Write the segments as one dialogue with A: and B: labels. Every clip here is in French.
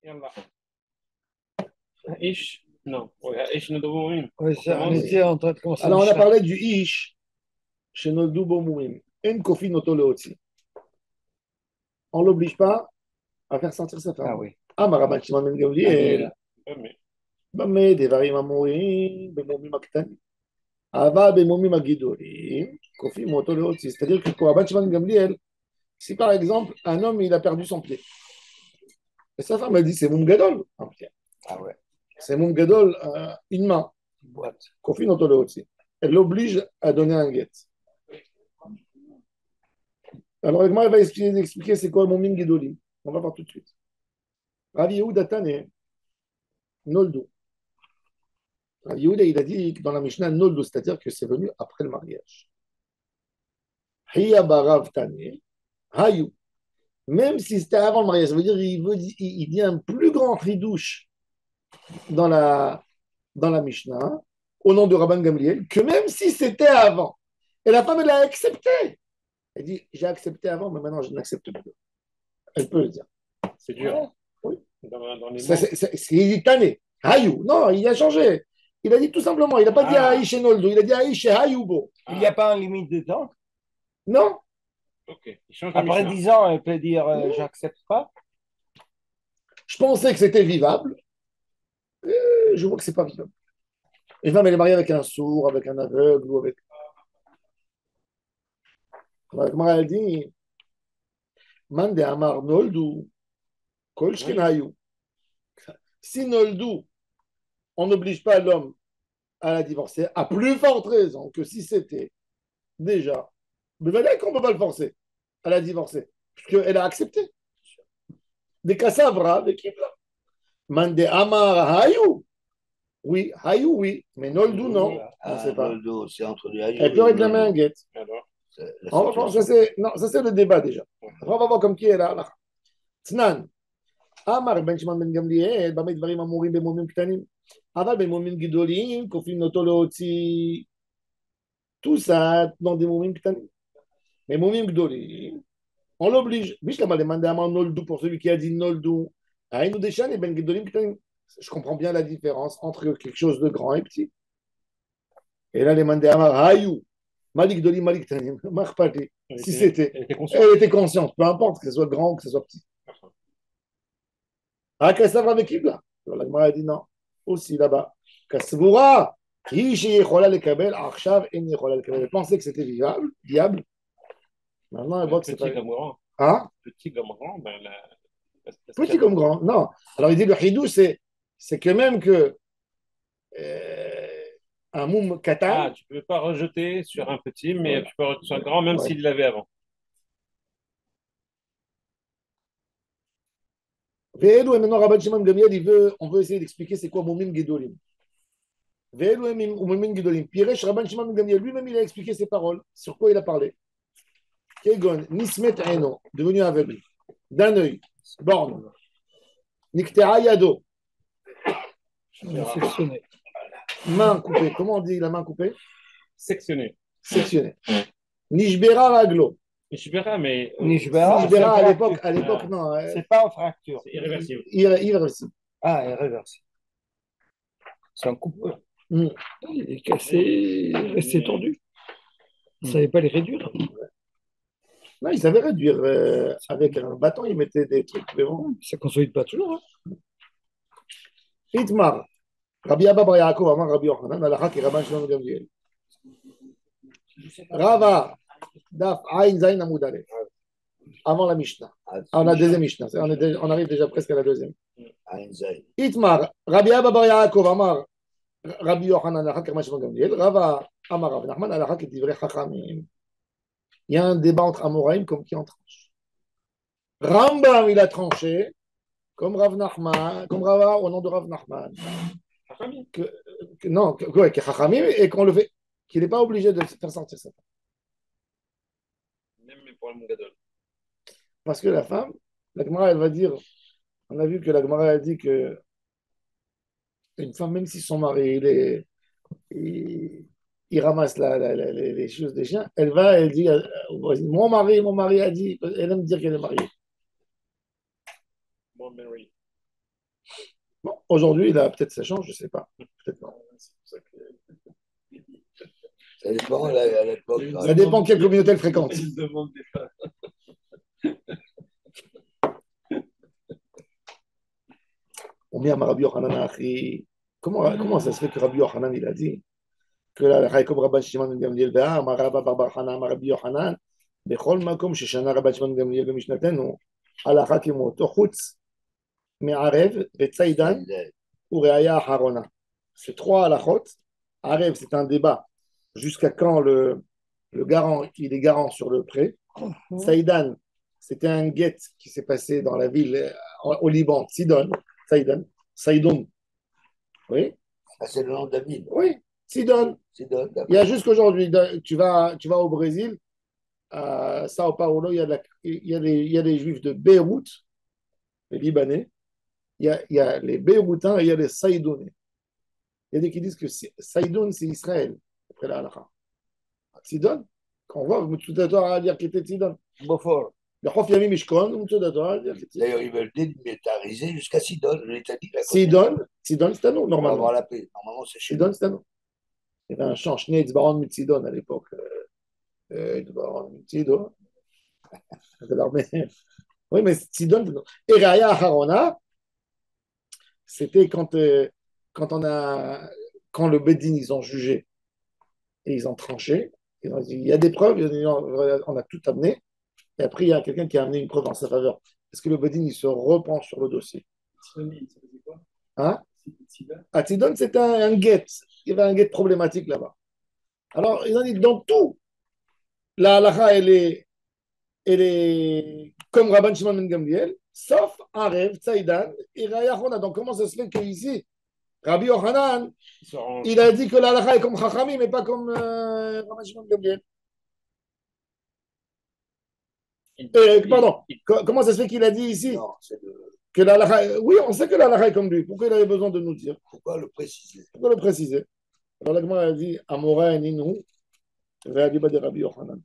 A: يلا. إيش نو إيش ندوب مين
B: Oui,
A: on
B: on
A: commence.
B: était en train de commencer le
C: Alors, on a
B: Mishnah.
C: parlé du Ish, chez Noldu Bomouim. En Kofi Notolootsi. On ne l'oblige pas à faire sortir sa
B: Ah
C: femme.
B: oui.
C: Ah, Marabat Shimon Ben Gamliel.
A: Mais
C: Bamé, Devarim Amourim, Bemomim Aktani. Ava, Bemomim Agidorim. Kofi Notolootsi. C'est-à-dire que pour Rabban Shimon Ben Gamliel, si par exemple, un homme, il a perdu son pied, et sa femme, elle dit, c'est Moum Gadol, un pied.
B: Ah ouais.
C: C'est Moum Gadol, une main.
B: Boîte.
C: Kofi Notolootsi. Elle l'oblige à donner un guet. Alors, elle va expliquer c'est quoi mon mim Gedolim. On va voir tout de suite. Rav Yehuda Tane, Noldo. Rav Yehuda, il a dit que dans la Mishnah, Noldo, c'est-à-dire que c'est venu après le mariage. Hiya Barav Tane, Hayou. Même si c'était avant le mariage, ça veut dire il dit un plus grand ridouche dans la Mishnah, au nom de Rabban Gamliel, que même si c'était avant. Et la femme, elle a accepté. Elle dit, j'ai accepté avant, mais maintenant, je n'accepte plus. Elle peut le dire.
A: c'est dur.
C: Oui.
A: Dans les mots.
C: Il dit Tane. Hayou. Non, il a changé. Il a dit tout simplement, il n'a pas dit Aïch et Noldo, il a dit Aïch et Hayoubo.
B: Il n'y a pas un limite de temps.
C: Non.
A: Ok. Il change la
B: Après
A: Mishnah.
B: 10 ans, elle peut dire j'accepte pas.
C: Je pensais que c'était vivable. Je vois que c'est pas vivable. Une femme, elle est mariée avec un sourd, avec un aveugle ou avec. Comment elle dit Mande Amar Noldu, Kolshken Hayou. Si Noldu, on n'oblige pas l'homme à la divorcer, à plus forte raison que si c'était déjà. Mais voilà qu'on ne peut pas le forcer à la divorcer, puisqu'elle a accepté. Des Kassavra, des Kibla. Mande Amar Hayou. Oui, Hayou, oui, mais Noldu, non. On ne sait pas.
D: Noldo, c'est entre les Hayou
C: Elle peut réclamer un guet.
A: Alors,
C: On va voir, ça c'est le débat déjà. Après, on va voir comme qui est là. Tnan. Amar ben Shimon ben Gamliel, במה דברים אמורים במומים קטנים? אבל במומים גדולים, כופים אותו להוציא. Tout ça dans des moumim קטנים. Mais moumim gdolim, on l'oblige. Bishlama demandé à Noldu pour celui qui a dit Noldu. Aïnou Deshan et ben gdolim ktanim. Je comprends bien la différence entre quelque chose de grand et petit. Et là, les mandés Amar Hayou. Malik Dolim, Malik Tanim. Marpati. Si c'était. Elle était consciente. Peu importe que ce soit grand ou que ce soit petit. Ah, Kassav avec Kibla. Alors la Gemara a dit non. Aussi là-bas. Kasvoura. Elle pensait que c'était viable. Maintenant, elle voit que c'est pas.
A: petit comme grand.
C: Hein?
A: Petit comme grand, ben
C: Petit comme grand. Non. Alors il dit le hidou, c'est que même que un moum katan.
A: Ah, tu ne peux pas rejeter sur un petit, mais tu peux rejeter sur un grand, même s'il l'avait avant.
C: Ve'elu et maintenant Rabban Shimon Gamliel, on veut essayer d'expliquer c'est quoi Moumim Gedolim. Ve'elu et Moumim Gedolim. Piresh Rabban Shimon Gamliel lui-même il a expliqué ses paroles. Sur quoi il a parlé? Kegon, Nismet Eno, devenu aveugle, d'un œil, borne. Niktea Yado,
B: Sectionné.
C: main coupée. Comment on dit la main coupée?
A: Sectionné.
C: Sectionnée. Nishbera Raglo.
A: Nishbera, mais.
B: Nishbera,
C: Nishbera à l'époque, non.
B: C'est pas en fracture.
A: C'est irréversible.
C: Irréversible.
B: Ah, irréversible. C'est un coupeur.
E: Il est cassé, il est resté tendu. Il ne savait pas les réduire.
C: Non, il savait réduire avec un bâton, il mettait des trucs, mais bon.
E: Ça ne consolide pas toujours. Hein.
C: Itmar. Rabbi Abba Bar Yaakov, Amar Rabbi Yochanan, Alakha qui Rabban Shimon Gamliel. Rava, Daf, Ain Zain Amoud Aleph. Avant la Mishnah. On a la deuxième Mishnah. On arrive déjà presque à la deuxième. Itmar, Rabbi Abba Bar Yaakov, Amar Rabbi Yochanan, Alakha qui Rabban Shimon Gamliel. Rava, Amar Rav Nachman, Alakha qui Divrei Chachamim. Il y a un débat entre Amoraïm comme qui en tranche. Rambam, il a tranché, comme Rav Nachman, comme Rava au nom de Rav Nachman. Non, que Chachamim, et qu'on le fait, qu'il n'est pas obligé de faire sortir sa femme.
A: Même pour le Mongadol.
C: Parce que la femme, la Gemara, elle va dire, on a vu que la Gemara a dit que une femme, même si son mari, il ramasse les choses des chiens, elle dit, mon mari a dit, elle aime dire qu'elle est mariée.
A: Bon, Mary.
C: Bon, aujourd'hui, là, peut-être ça change, je ne sais pas. Peut-être pas.
B: Ça dépend à l'époque.
C: Ça dépend quelle communauté elle fréquente.
A: Il demande des femmes.
C: On met à Rabbi Yochanan Achi. Comment ça se fait que Rabbi Yochanan, il a dit que la halakha est comme Rabban Shimon ben Gamliel ve'ar, Marava bar Hanan, Rabbi Yochanan, בכל מקום ששנה רבן שמעון בן גמליאל במשנתנו, הלכה כמותו חוץ מערב וצידן וראיה אחרונה. Ces trois halakhot, Arev, c'est un débat jusqu'à quand le garant, il est garant sur le prêt. Saïdan, c'était un guet qui s'est passé dans la ville au Liban, Sidon, Saïdan, Saïdoun. Oui,
B: Ah, c'est le nom de la ville.
C: oui, Sidon.
B: Sidon,
C: Il y a jusqu'aujourd'hui, tu vas au Brésil, à Sao Paulo, il y a les juifs de Beyrouth, les Libanais, il y a les Beyrouthins et il y a les Saïdounais. Il y a des qui disent que Saïdoun, c'est Israël, après la halakha. Sidon, quand on voit, tout à dire qu'il était Sidon.
B: Beaufort.
C: D'ailleurs,
B: D'ailleurs, ils veulent démilitariser jusqu'à Sidon, l'Italie.
C: Sidon, c'est à nous,
B: On va
C: normalement.
B: avoir la paix. Normalement, c'est chez nous.
C: Sidon, c'est à nous. Il y avait un chant, Schneitz Baron Mitsidon à l'époque. Baron Mitsidon. Oui, mais Sidon, c'est à nous. Et Raya Harona, c'était quand quand le Bedin, ils ont jugé et ils ont tranché. Ils ont dit, il y a des preuves, on a tout amené. Et après, il y a quelqu'un qui a amené une preuve en sa faveur. Est-ce que le Bedin, il se repenche sur le dossier? Hein? À Tidon, c'était un guet. Il y avait un guet problématique là-bas. Alors, ils ont dit, dans tout, la halakha, elle est comme Rabban Shimon ben Gamliel, sauf Arev, Tsaïdan et Raya Chona. Donc, comment ça se fait qu'ici, Rabbi Yochanan, il a dit que la halakha est comme Chachami, mais pas comme Rabban Shimon ben Gamliel? Pardon, comment ça se fait qu'il a dit ici
B: Non, c'est
C: que la halakha, oui, on sait que la halakha est comme lui. Pourquoi il avait besoin de nous dire?
B: Pourquoi le préciser?
C: Pourquoi le préciser? Alors, la Gemara a dit Amora Ninu, Ve'adiba de Rabbi Yochanan.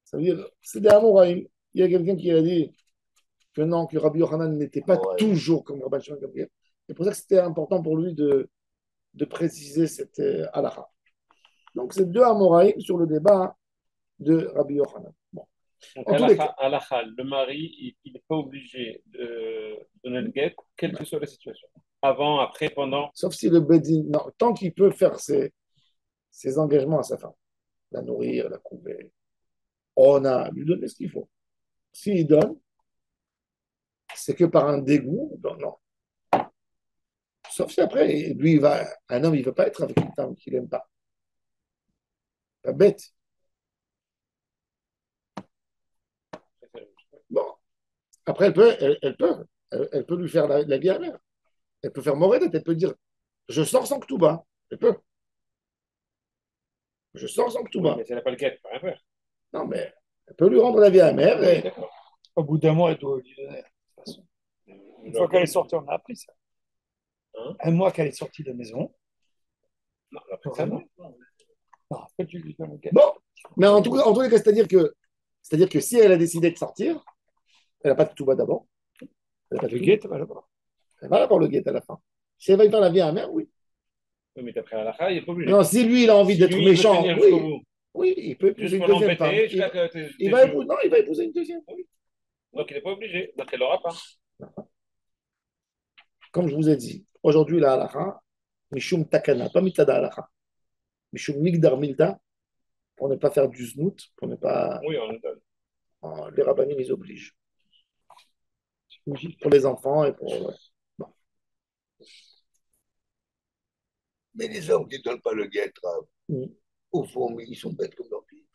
C: Ça veut dire, c'est des Amoraïm. Il y a quelqu'un qui a dit que non, que Rabbi Yochanan n'était pas toujours comme Rabbi Shimon Gamliel. C'est pour ça que c'était important pour lui de préciser cette halakha. Donc, c'est deux Amoraïm sur le débat de Rabbi Yochanan. Bon.
A: Donc,
C: En tous les cas,
A: halakha, le mari, il n'est pas obligé de donner le guet, quelle que soit la situation. Avant, après, pendant.
C: sauf si le Bedin, non, tant qu'il peut faire ses engagements à sa femme, la nourrir, la couver, on a lui donner ce qu'il faut. S'il donne, c'est que par un dégoût, non. Sauf si après, lui, un homme, il ne veut pas être avec une femme qu'il n'aime pas. Pas bête. Bon. Après, elle peut lui faire la vie amère. Elle peut faire Moredet, elle peut dire je sors sans que tout bas. Elle peut. Je sors sans que tout
A: Oui,
C: bas.
A: mais si elle n'a pas le guet, elle ne peut rien faire.
C: Non, mais elle peut lui rendre la vie amère.
A: Oui,
C: Et...
A: d'accord.
E: Au bout d'un mois, elle doit lui donner. De toute façon. Une fois qu'elle est sortie, on a appris ça.
A: Hein?
E: Un mois qu'elle est sortie de la maison.
A: Non, après ça, non.
E: Non, après, tu lui donnes le gars.
C: Bon, mais en tout cas, c'est-à-dire que si elle a décidé de sortir, elle n'a pas de tout bas d'abord. Elle n'a pas de
E: Le
C: tout
E: guet,
C: bas.
E: va là-bas.
C: Elle va avoir le guet à la fin. Si elle va y faire la vie amère, oui.
A: Oui, mais d'après halakha, il n'est pas obligé.
C: Non, si lui, il a envie
A: Si
C: d'être
A: lui, il veut
C: méchant,
A: tenir jusqu'au bout,
C: oui, il peut épouser
A: juste
C: une
A: pour
C: deuxième femme.
A: l'embêter, jusqu'à que
C: Il va épouser, non, il va épouser une deuxième. Oui.
A: Donc, il n'est pas obligé. Donc, elle n'aura pas.
C: Comme je vous ai dit, aujourd'hui, la halakha, Mishum Takana, pas Mitada halakha. Mishum Migdar Milta, pour ne pas faire du znout, pour ne pas.
A: Oui, on le donne.
C: Les rabbinim, ils obligent. Pour les enfants et pour. Ouais. Bon.
B: Mais les hommes qui ne donnent pas le guet,
C: Mm.
B: au fond, ils sont bêtes comme leur fille.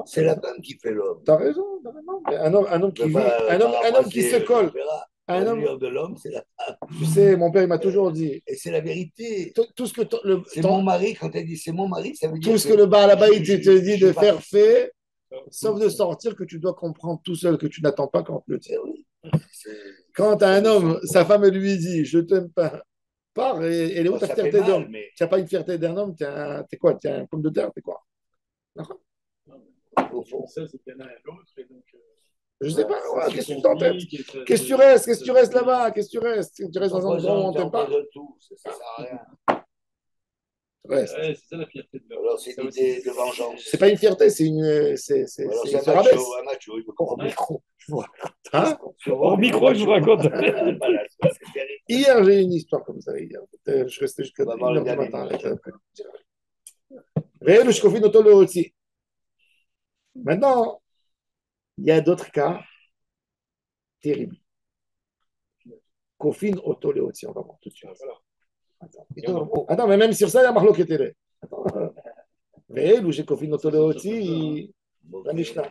C: C'est
B: la femme qui fait l'homme.
C: T'as raison, t'as raison. Mais un homme qui vit, un homme qui se colle. Un
B: La
C: homme,
B: meilleure de l'homme, c'est la femme.
C: tu sais, mon père, il m'a toujours dit,
B: Et c'est la vérité.
C: tout ce que
B: C'est mon mari, quand elle dit c'est mon mari, ça veut dire
C: tout ce que le Baal Habayit il te dit
B: je
C: de
B: pas-
C: faire fait, sauf de sortir, que tu dois comprendre tout seul, que tu n'attends pas quand on le dit.
B: Eh oui.
C: Quand un homme, sa femme elle lui dit, je t'aime pas, pars, et elle est où ta
B: Ça
C: fierté
B: fait mal,
C: d'homme?
B: mais
C: Tu n'as pas une fierté d'un homme, t'es quoi? T'es un pomme de terre, t'es quoi? D'accord.
B: au fond,
D: Ça, c'est qu'il y en a un autre, et donc
C: Je sais pas, ouais, qu'est-ce que tu t'en tête? Qu'est-ce que tu restes? Qu'est-ce que tu restes là-bas? Qu'est-ce que tu restes? Tu restes dans un endroit où on t'aime pas?
B: Tout, ça sert à rien.
C: Reste.
A: Ouais, c'est ça la fierté de l'homme.
B: Alors, c'est une idée de vengeance.
C: C'est pas une fierté, c'est une.
B: Alors,
C: C'est
B: c'est
C: une
B: un
C: rabaisse.
B: macho, un macho. Il veut
C: Au
B: comprendre.
C: micro, je vous raconte. Hein?
E: Au micro, je vous raconte.
B: Voilà, c'est terrible.
C: Hier, j'ai eu une histoire comme ça. Hier. Je restais jusqu'à
B: On va
C: 1
B: voir
C: heure
B: le
C: du
B: dernier.
C: matin. Avec Réel, je confie notre lot aussi. Maintenant, il y a d'autres cas terribles. Confine auto aussi, on va voir tout de suite. Attends, mais même sur ça, il y a Marlo qui était là. Attends. Réel, ou j'ai confine auto aussi, la Mishnah.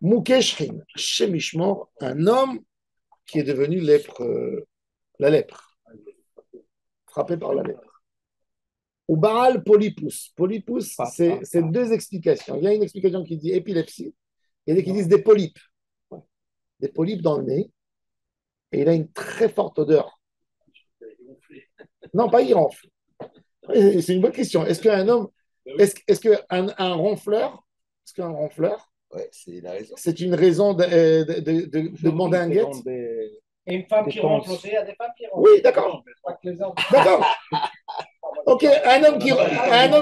C: Moukeshrin, Shemishmor, un homme qui est devenu la lèpre, frappé par la lèpre. Ou Baal Polypus. Polypus, c'est deux explications. Il y a une explication qui dit épilepsie, il y a des qui disent des polypes. Des polypes dans le nez, et il a une très forte odeur. Non, pas il ronfle. C'est une bonne question. Est-ce qu'un homme, est-ce qu'un ronfleur,
B: Ouais, c'est la raison.
C: c'est une raison de demander un guet?
D: Et une femme qui ronfle aussi, il y a des femmes qui ronflent.
C: Oui, d'accord.
D: Pas que les hommes.
C: D'accord. Ok, un homme,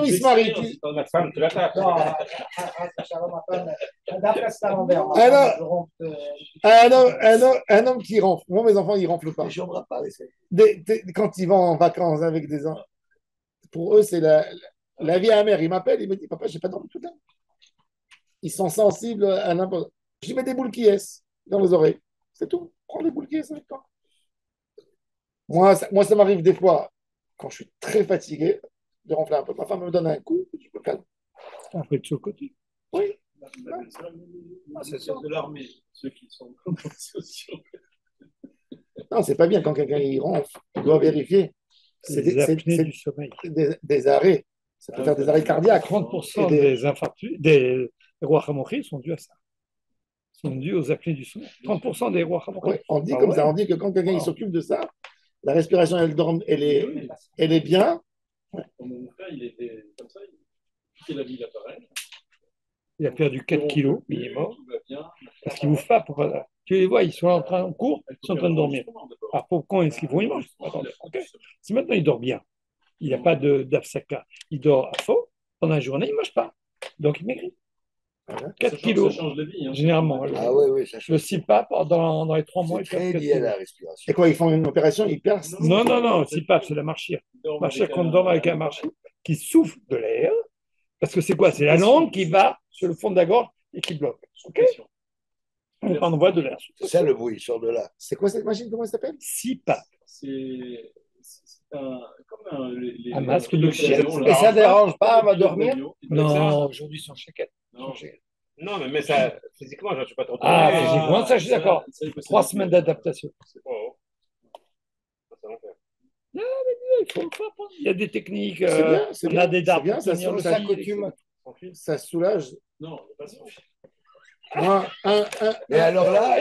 C: il se marie.
A: C'est la femme qui l'attaque.
D: Non, d'après c'est à l'envers.
C: Un homme qui ronfle. Moi, mes enfants, ils ronflent pas.
B: Les chambres pas,
C: Quand ils vont en vacances avec des enfants, pour eux, c'est la vie amère. Ils m'appellent, ils me disent, papa, j'ai pas dormi tout le temps. Ils sont sensibles à n'importe. Je mets des boules qui est dans les oreilles. C'est tout. Prends les boules qui est avec toi. Moi, ça m'arrive des fois, quand je suis très fatigué, de ronfler un peu. Ma femme me donne un coup, je me calme.
E: Un peu de chocolat.
C: Oui.
A: C'est ceux de l'armée, ceux qui sont sociaux.
C: Non, c'est pas bien quand quelqu'un il ronfle. On doit vérifier.
E: C'est des apnées du sommeil.
C: Des arrêts. Ça peut faire des arrêts cardiaques.
E: 30% des infarctus, des rois Hamochi sont dus à ça. Sont dus aux apnées du sommeil. 30% des rois Hamochi.
C: Oui, on dit comme ça. On dit que quand quelqu'un il s'occupe de ça, la respiration, elle est bien.
A: Mon frère, il était comme ça. Il a mis l'appareil.
E: Il a perdu 4 kilos minimum.
A: Tout va bien.
E: Parce qu'ils ne bouffent pas. Tu les vois, ils sont en cours, ils sont en train de dormir. Alors, quand est-ce qu'ils vont? Ils mangent. Attendez, okay. Si maintenant il dort bien, il n'a pas d'afsaka, il dort à faux, pendant la journée, il ne mange pas. Donc il maigrit. 4 kilos,
A: ça change la vie, hein.
E: généralement.
B: Ah oui, ça change.
E: Le CPAP, dans les 3 mois,
B: C'est
E: il
B: très
E: perd 4
B: lié à
E: kilos.
B: la respiration.
C: Et quoi, ils font une opération, ils percent?
E: Non, CPAP, c'est la marchire. Marchire qu'on dort avec un marchir qui souffle de l'air. Parce que c'est quoi? C'est la langue qui va sur le fond de la gorge et qui bloque. Ok? On envoie de l'air.
B: C'est ça le bruit, il sort de là.
C: C'est quoi cette machine? Comment elle s'appelle?
E: CPAP.
A: C'est comme
E: Un masque d'oxygène.
D: Et ça ne dérange pas à dormir?
E: Non, aujourd'hui, sans chéquette.
A: Non, mais ça, physiquement, je ne suis pas trop.
E: Ah, physiquement, ça, je suis d'accord. 3 semaines d'adaptation.
A: C'est pas haut. Ça va faire.
E: Il y a des techniques.
C: C'est bien, c'est
E: on
C: bien.
E: a des dards
C: C'est bien,
E: pour
C: ça
E: tenir le
C: ça
E: fil.
C: coutume. Ça soulage.
A: Non, pas son fil.
C: Moi,
B: Mais alors là,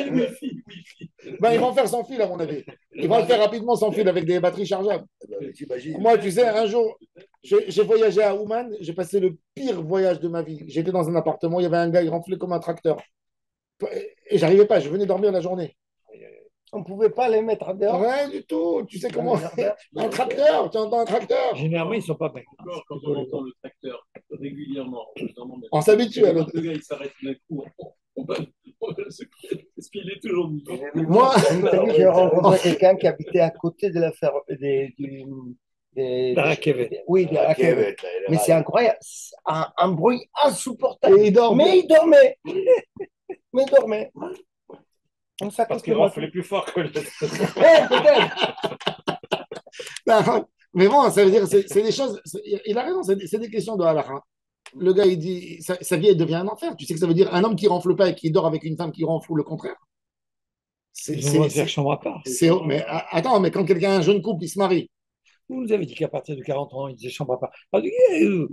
C: ben, ils vont faire sans fil, à mon avis. Ils vont le faire rapidement sans fil avec des batteries chargeables.
B: t'imagines.
C: Moi, tu sais, un jour, j'ai voyagé à Ouman, j'ai passé le pire voyage de ma vie. J'étais dans un appartement, il y avait un gars, il ronflait comme un tracteur. Et j'arrivais pas, je venais dormir la journée.
D: On ne pouvait pas les mettre dehors.
C: Rien du tout. Tu sais comment. Un tracteur, tu entends un tracteur.
E: Généralement, ils ne sont pas bêtes.
A: Encore, quand on entend le tracteur régulièrement,
C: On s'habitue à
A: l'autre. Le gars, il s'arrête d'un coup. On va le secouer. Est-ce qu'il est toujours vivant?
C: Moi,
D: J'ai rencontré quelqu'un qui habitait à côté de la ferme.
E: La raquette.
D: Oui, des raquettes. Mais c'est incroyable. Un bruit insupportable.
C: Et il dort.
D: Mais il dormait. Mais il dormait. On
A: Parce qu'il ronflait plus fort que le.
D: peut-être.
C: Mais bon, ça veut dire, c'est des choses. Il a raison, c'est des questions de halakha. Le gars, il dit, sa vie, elle devient un enfer. Tu sais que ça veut dire un homme qui ronfle pas et qui dort avec une femme qui ronfle ou le contraire.
E: Ils vont faire chambre à part.
C: Mais attends, mais quand quelqu'un, un jeune couple, il se marie.
E: Vous nous avez dit qu'à partir de 40 ans, ils disaient chambre à part.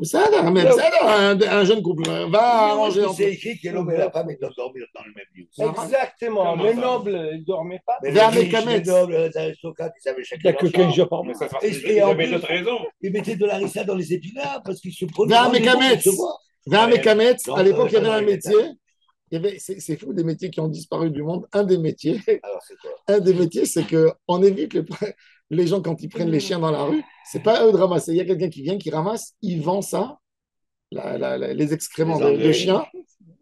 C: Ça a un jeune couple va arranger.
B: C'est écrit que l'homme et la femme ils doivent dormir dans le même lit.
D: Exactement. Les nobles, ils ne dormaient pas.
B: Mais
C: Vers
B: les
C: mes
B: riches,
C: camettes.
B: les nobles, les aristocrates, ils avaient
E: Il
B: chacun
E: n'y a que
B: leur
E: 15
B: chambre.
E: jours par mois.
B: Et
A: Il
B: en
A: avait
B: plus,
A: d'autres raisons.
B: ils mettaient de la rissa dans les épinards parce qu'ils se prenaient.
C: Vers mes camettes. Vers Mekametz,
B: Donc,
C: à l'époque, il y avait
B: dans
C: un
B: les
C: métier. C'est fou, des métiers qui ont disparu du monde. Un des métiers,
B: Alors, c'est quoi?
C: c'est qu'on évite les gens quand ils prennent les chiens dans la rue. C'est pas eux de ramasser. Il y a quelqu'un qui vient, qui ramasse, il vend ça, les excréments
B: Les
C: de
B: engrais.
C: chiens.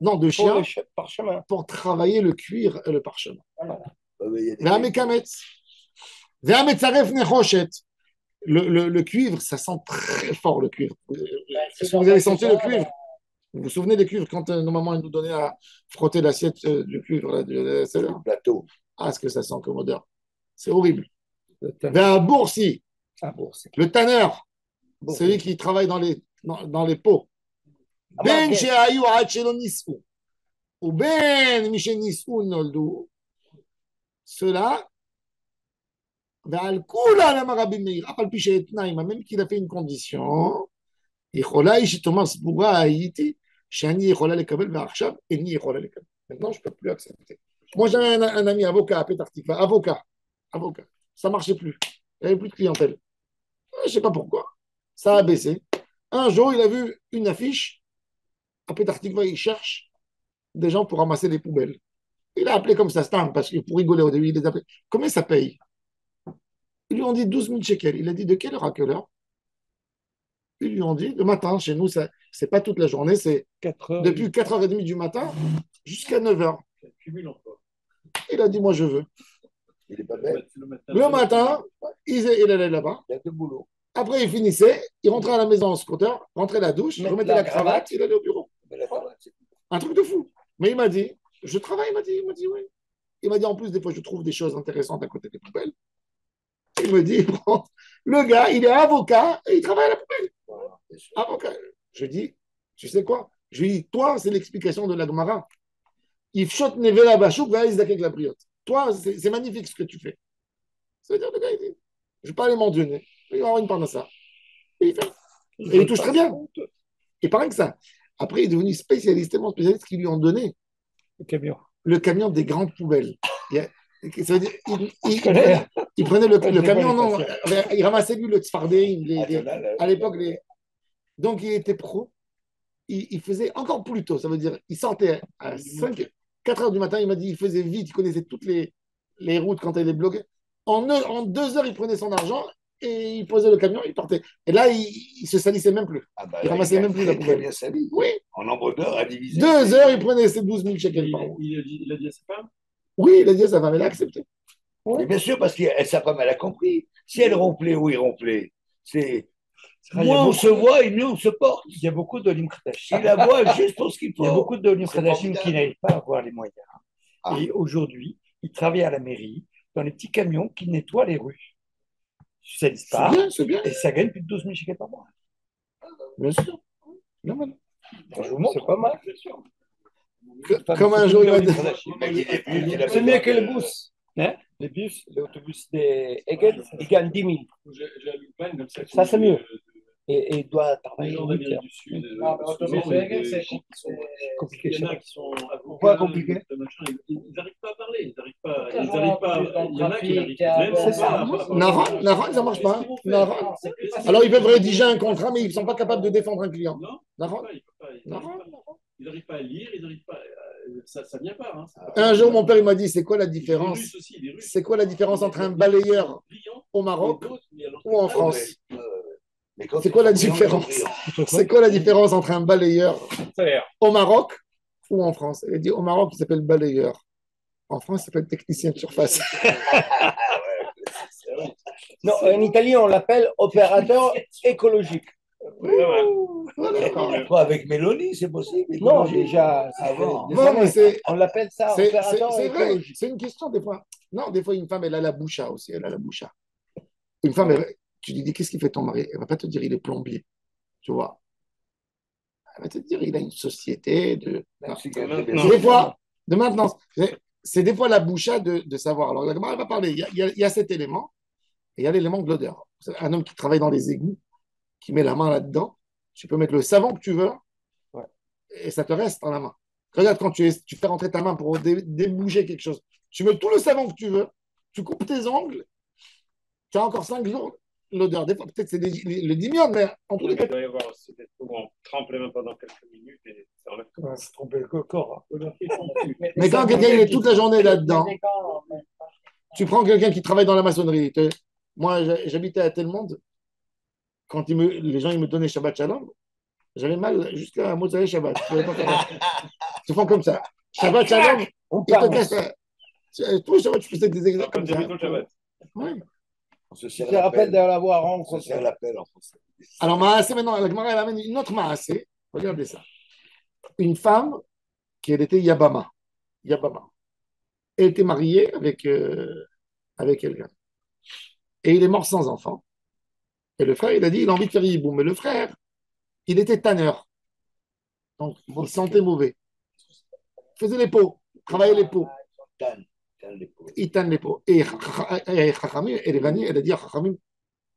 C: Non, de
D: Pour
C: chiens,
D: le parchemin.
C: pour travailler le cuir et le parchemin.
B: Il y a des-
C: Vers Mekametz. Vers Metzaref Nechoshet. Le cuivre, ça sent très fort le cuivre. Est-ce que vous avez senti le cuivre? Vous vous souvenez des cuivres quand nos mamans nous donnaient à frotter l'assiette du cuivre là, celle-là.
B: Le plateau.
C: Ah, ce que ça sent comme odeur. C'est horrible.
E: Le tanner.
C: Vers Boursi,
E: Ah, bon, c'est
C: le tanneur,
D: Bon.
C: celui qui travaille dans les pots.
D: Ah,
C: Ben
D: bah,
C: shehayu ad shelo nis'u, ou ben mishenis'u noldu. Cela, ועל כולה למה רבי מאיר, אף על פי שהתנאי, même qu'il a fait une condition, יכולה היא שתאמר סבורה הייתי, שאני יכולה לקבל ועכשיו איני יכולה לקבל. Maintenant, je ne peux plus accepter. Moi, j'avais un ami avocat à Pétar Tikva, avocat. Ça ne marchait plus. Il n'y avait plus de clientèle. Je ne sais pas pourquoi. Ça a baissé. Un jour, il a vu une affiche. À Pétar Tikva, il cherche des gens pour ramasser les poubelles. Il a appelé comme ça, Stam, parce que pour rigoler au début, il les a appelés. Combien ça paye? Ils lui ont dit 12 000 shekels. Il a dit de quelle heure à quelle heure? Ils lui ont dit le matin. Chez nous, ce n'est pas toute la journée, c'est
E: 4 heures.
C: depuis 4h30 du matin jusqu'à 9h. Il a dit moi je veux.
B: Il n'est pas bête.
C: Le matin, il allait là-bas.
B: Il y a deux boulots.
C: Après, il finissait, il rentrait à la maison en scooter, rentrait à la douche,
D: Mettre
C: remettait
D: la
C: la cravate, il allait au bureau.
B: Mais la cravate, c'est-
C: Un truc de fou. Mais il m'a dit, je travaille, il m'a dit oui. Il m'a dit en plus, des fois, je trouve des choses intéressantes à côté des poubelles. Il me dit, bon, le gars, il est avocat et il travaille à la poubelle.
B: Voilà, bien sûr.
C: Avocat. Je dis, tu sais quoi? Je lui dis, toi, c'est l'explication de la Gemara. Il shot nevela bachouk, va avec la briotte. Toi, c'est magnifique ce que tu fais. C'est-à-dire, le gars, il dit, je vais pas aller mendier. Il va avoir une parnassa. Et il fait. Et il touche très bien. Et pareil que ça. Après, il est devenu spécialiste, tellement spécialiste qu'ils lui ont donné
E: Le camion.
C: le camion des grandes poubelles. Ça veut dire,
E: connais.
C: il prenait le camion, non,
E: connais
C: il ramassait lui le tzfardé,
B: Ah,
C: à l'époque, donc il était pro. Il faisait encore plus tôt, ça veut dire, il sortait à 4 heures du matin, il m'a dit, il faisait vite, il connaissait toutes les routes quand elle est bloquée. En 2 heures, il prenait son argent et il posait le camion, il partait. Et là, il se salissait même plus.
B: Ah bah,
C: Il ramassait même plus la
B: très, très
C: poubelle.
B: bien sali.
C: Oui,
B: En nombre d'heures à diviser.
C: 2 heures, il prenait ses 12 000 shekels par mois.
A: Il a dit à sa femme?
C: Oui, il a dit à sa femme, elle a accepté.
B: Mais bien sûr, parce que sa femme, elle a compris. Si elle ronflait ou il ronflait, c'est.
E: Il y a
B: Moins on
E: beaucoup-
B: se voit et mieux on se porte.
E: Il y a beaucoup d'Olim Kardashian.
B: Il la voit juste pour ce qu'il faut.
E: Il y a beaucoup d'Olim
B: C'est
E: Kardashian qui
B: formidable.
E: n'arrivent pas à avoir les moyens.
B: Ah.
E: Et aujourd'hui, ils travaillent à la mairie dans les petits camions qui nettoient les rues. Ça ne
C: C'est
E: pas.
C: bien, c'est bien.
E: Et ça gagne plus de 12 000 shekels par mois.
C: Bien sûr. Non, voilà.
E: C'est pas mal.
C: Comme un jour, il m'a dit.
D: C'est mieux que le bus.
E: Hein?
D: Les bus, l'autobus des Eged, ils gagnent 10 000.
A: J'ai un plein comme ça.
D: Ça, c'est mieux. Et il doit
A: Les
D: travailler
A: gens
D: 8
A: d'Amérique
D: heures.
A: du Sud.
D: Ah, mais l'autobus
A: souvent,
D: de Hegel, c'est
E: compliqué.
A: Il y en a qui sont
D: Pourquoi compliqué?
A: Ils n'arrivent pas à parler. Ils n'arrivent pas.
D: Aucun
A: Ils n'arrivent pas.
D: genre,
A: Il y en a qui n'arrivent
D: trafic,
A: même
D: c'est ça.
A: pas.
C: Naran, ça marche pas. Naran. Alors, ils peuvent rédiger un contrat, mais ils ne sont pas capables de défendre un client.
A: Non,
C: Naran.
A: ils n'arrivent pas à lire, ils n'arrivent pas. Ça ne vient pas. Hein.
C: Un jour, mon père il m'a dit, c'est quoi la
A: Les
C: différence?
A: Russes aussi, les Russes.
C: C'est quoi la différence entre un balayeur
A: Brillants,
C: au Maroc
A: et d'autres, mais alors-
C: ou en France?
B: Mais quand
C: C'est
B: ils
C: quoi la
B: sont brillants,
C: différence?
B: ils sont brillants.
C: C'est quoi la différence entre un balayeur
A: Salaire.
C: au Maroc ou en France? Il a dit, au Maroc, il s'appelle balayeur. En France, il s'appelle technicien de surface.
D: Non, en Italie, on l'appelle opérateur écologique.
B: Toi, avec Mélanie, c'est possible.
D: Non,
B: Écologie.
D: déjà,
B: Avant.
C: Non, mais c'est
D: on l'appelle ça opérateur
C: vrai.
D: écologique.
C: C'est une question des fois. Non, des fois, une femme, elle a la boucha aussi. Elle a la boucha. Une femme, tu lui dis, qu'est-ce qu'il fait ton mari? Elle va pas te dire, il est plombier. Tu vois? Elle va te dire, il a une société de. Non.
B: Non.
C: Des fois, de maintenance. C'est des fois la boucha de savoir. Alors, la Gemara va parler. Il y a cet élément et il y a l'élément de l'odeur. Un homme qui travaille dans les égouts, qui met la main là-dedans, tu peux mettre le savon que tu veux et ça te reste dans la main. Regarde, quand tu fais rentrer ta main pour déboucher quelque chose, tu mets tout le savon que tu veux, tu coupes tes ongles, tu as encore 5 jours, l'odeur. Des fois, peut-être c'est le dimion, mais en tous les
A: Il
C: cas.
A: doit y avoir aussi des trous où on trempe les mains pendant quelques minutes et ça enlève tout.
E: On va se tromper le corps.
C: Mais quand quelqu'un il est toute la journée là-dedans, tu prends quelqu'un qui travaille dans la maçonnerie. Moi, j'habitais à tel monde. Quand les gens ils me donnaient Shabbat Shalom, j'avais mal jusqu'à Motzei Shabbat. Je pouvais pas faire ça. Ils se font comme ça. Shabbat Shalom,
D: On
C: ils te
D: parle.
C: cassent. Tous les Shabbat, je faisais des exemples
A: Quand
C: comme
A: tu
C: ça.
A: vis ton Shabbat.
C: Ouais.
B: On se
D: Je
B: sert
D: te rappelle de l'avoir
B: On se
D: rencontré.
B: sert l'appel en français.
C: Alors, Maasé, maintenant, la Gemara, elle amène une autre Maasé. Regardez ça. Une femme qui elle était Yabama. Yabama. Elle était mariée avec quelqu'un. Et il est mort sans enfant. Et le frère, il a dit, il a envie de faire Yiboum. Mais le frère, il était tanneur. Donc, il sentait mauvais. Il faisait les pots, travaillait les pots.
B: Tanne, tanne les pauvres.
C: Il tanne les pots. Et Chachamim, elle est venue, elle a dit à Chachamim,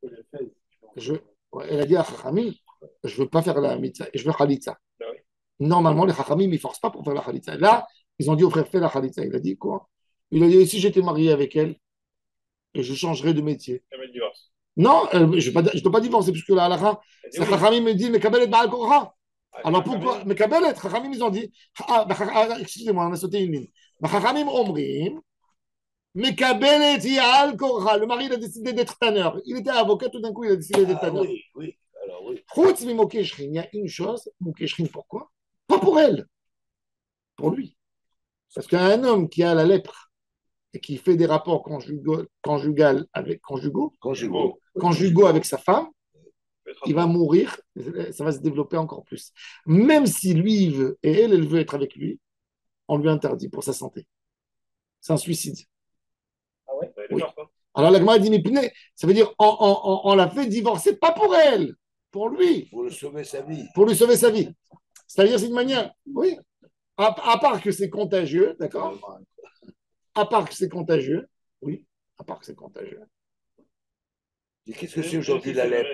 C: elle a dit à Chachamim, je ne veux pas faire la mitzvah, je veux Khalitza.
A: Ah oui.
C: Normalement, les Chachamim, ils ne forcent pas pour faire la Khalitza. Là, ils ont dit au frère, fais la Khalitza. Il a dit quoi? Il a dit, si j'étais marié avec elle, je changerais de métier.
A: Jamais de divorce.
C: Non, je ne dois pas divorcer, puisque la halakha,
A: Elle dit
C: c'est
A: oui.
C: Chachamim me dit, mais Kabelet Baal Korah.
A: Ah,
C: Alors
A: quand
C: pourquoi?
A: même.
C: Mais Kabelet, Chachamim, ils ont dit, excusez-moi, on a sauté une ligne. Chachamim Omrim, mais Kabelet Yaal Korah. Le mari, il a décidé d'être tanneur. Il était avocat, tout d'un coup, il a décidé d'être
B: Ah
C: tanneur.
B: oui, oui. Alors oui.
C: Chutz mi Mokeshrin, il y a une chose, Mokeshrin, pourquoi? Pas pour elle, pour lui. Parce qu'un homme qui a la lèpre et qui fait des rapports conjugaux avec sa femme, il va mourir, ça va se développer encore plus. Même si lui, il veut, et elle veut être avec lui, on lui interdit pour sa santé. C'est un suicide.
A: Ah ouais,
C: Oui.
A: d'accord.
C: Alors la Gemara dit, mais punaise, ça veut dire on l'a fait divorcer, pas pour elle, pour lui,
B: Pour le sauver sa vie.
C: pour lui sauver sa vie. C'est-à-dire, c'est une manière, oui, à part que c'est contagieux, d'accord? À part que c'est contagieux, oui, à part que c'est contagieux.
B: Et qu'est-ce que c'est aujourd'hui la lèpre,